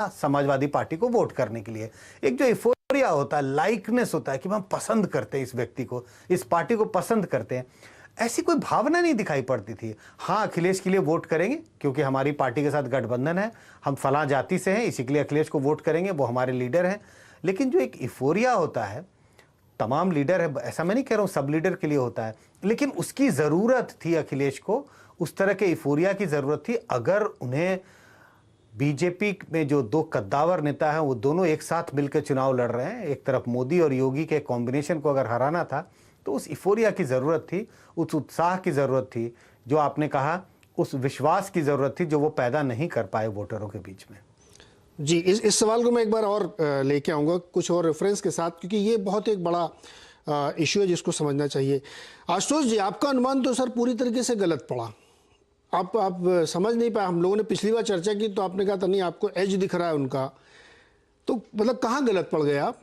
Samajwadi party को vote करने के लिए। एक जो इफोरिया होता है, लाइकनेस होता है कि हम पसंद करते हैं इस व्यक्ति को, इस पार्टी को पसंद करते हैं, ऐसी कोई भावना नहीं दिखाई पड़ती थी। हाँ, अखिलेश के लिए वोट करेंगे क्योंकि हमारी पार्टी के साथ गठबंधन है, हम फलां जाति से हैं, इसी के लिए अखिलेश को वोट करेंगे, वो हमारे लीडर हैं। लेकिन जो एक इफोरिया होता है, तमाम लीडर है, ऐसा मैं नहीं कह रहा हूँ सब लीडर के लिए होता है, लेकिन उसकी ज़रूरत थी अखिलेश को, उस तरह के इफोरिया की ज़रूरत थी। अगर उन्हें बीजेपी में जो दो कद्दावर नेता हैं वो दोनों एक साथ मिलकर चुनाव लड़ रहे हैं, एक तरफ मोदी और योगी के कॉम्बिनेशन को अगर हराना था, तो उस इफोरिया की ज़रूरत थी, उस उत्साह की ज़रूरत थी, जो आपने कहा उस विश्वास की ज़रूरत थी, जो वो पैदा नहीं कर पाए वोटरों के बीच में। जी, इस सवाल को मैं एक बार और लेके आऊँगा कुछ और रेफरेंस के साथ, क्योंकि ये बहुत एक बड़ा इशू है जिसको समझना चाहिए। आशुतोष जी, आपका अनुमान तो सर पूरी तरीके से गलत पड़ा। आप समझ नहीं पाए। हम लोगों ने पिछली बार चर्चा की तो आपने कहा था नहीं आपको एज दिख रहा है उनका, तो मतलब कहाँ गलत पड़ गए आप?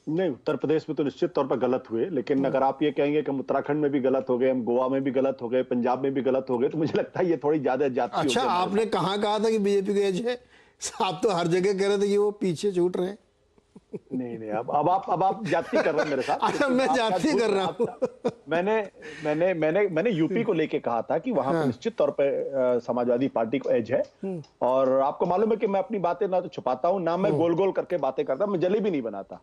नहीं, उत्तर प्रदेश में तो निश्चित तौर पर गलत हुए, लेकिन अगर आप ये कहेंगे कि हम उत्तराखंड में भी गलत हो गए, हम गोवा में भी गलत हो गए, पंजाब में भी गलत हो गए, तो मुझे लगता है ये थोड़ी ज्यादा जाती हो गई। अच्छा, आपने कहाँ कहा था कि बीजेपी का एज है? आप तो हर जगह कह रहे थे कि वो पीछे छूट रहे हैं। नहीं, अब आप जाति कर रहे हैं मेरे साथ। अच्छा, मैं जाति कर रहा हूँ। मैंने यूपी को लेके कहा था कि वहां पर निश्चित तौर पर समाजवादी पार्टी को एज है, और आपको मालूम है कि मैं अपनी बातें ना तो छुपाता हूं, ना मैं गोल गोल करके बातें करता, मैं जलेबी नहीं बनाता।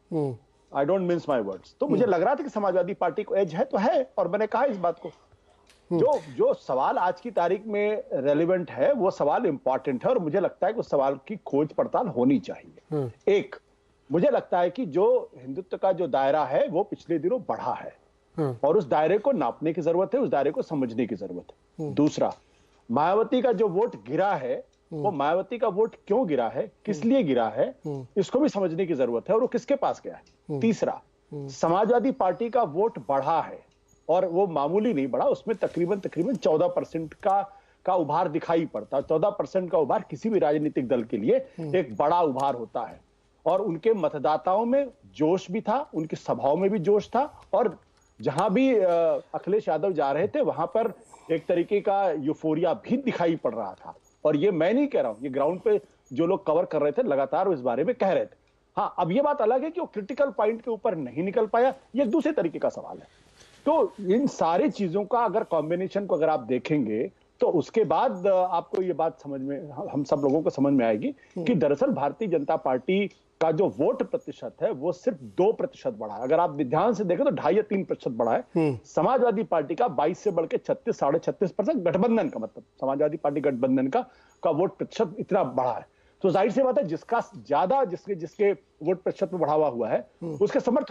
I don't mince my words. तो मुझे लग रहा था कि समाजवादी पार्टी को एज है तो है, और मैंने कहा इस बात को। जो सवाल आज की तारीख में रेलिवेंट है, वो सवाल इंपॉर्टेंट है, और मुझे लगता है कि उस सवाल की खोज पड़ताल होनी चाहिए। एक, मुझे लगता है कि जो हिंदुत्व का जो दायरा है वो पिछले दिनों बढ़ा है, और उस दायरे को नापने की जरूरत है, उस दायरे को समझने की जरूरत है। दूसरा, मायावती का जो वोट गिरा है, वो मायावती का वोट क्यों गिरा है, किस लिए गिरा है, इसको भी समझने की जरूरत है, और वो किसके पास गया है। तीसरा, समाजवादी पार्टी का वोट बढ़ा है, और वो मामूली नहीं बढ़ा, उसमें तकरीबन 14% का उभार दिखाई पड़ता है। 14% का उभार किसी भी राजनीतिक दल के लिए एक बड़ा उभार होता है, और उनके मतदाताओं में जोश भी था, उनकी सभाओं में भी जोश था, और जहां भी अखिलेश यादव जा रहे थे वहां पर एक तरीके का यूफोरिया भी दिखाई पड़ रहा था। और ये मैं नहीं कह रहा हूं, ये ग्राउंड पे जो लोग कवर कर रहे थे लगातार वो इस बारे में कह रहे थे। हाँ, अब ये बात अलग है कि वो क्रिटिकल पॉइंट के ऊपर नहीं निकल पाया, ये एक दूसरे तरीके का सवाल है। तो इन सारी चीजों का अगर कॉम्बिनेशन को अगर आप देखेंगे, तो उसके बाद आपको ये बात समझ में, हम सब लोगों को समझ में आएगी कि दरअसल भारतीय जनता पार्टी का जो वोट प्रतिशत है वो सिर्फ 2% बढ़ा है। अगर आप ध्यान से देखें तो 2.5 या 3% बढ़ा है। समाजवादी पार्टी का 22 से बढ़ के 36, 36.5% गठबंधन का, मतलब समाजवादी पार्टी गठबंधन का वोट प्रतिशत इतना बढ़ा है। तो जाहिर सी बात है जिसका ज्यादा, जिसके वोट प्रतिशत में बढ़ावा हुआ है, उसके समर्थक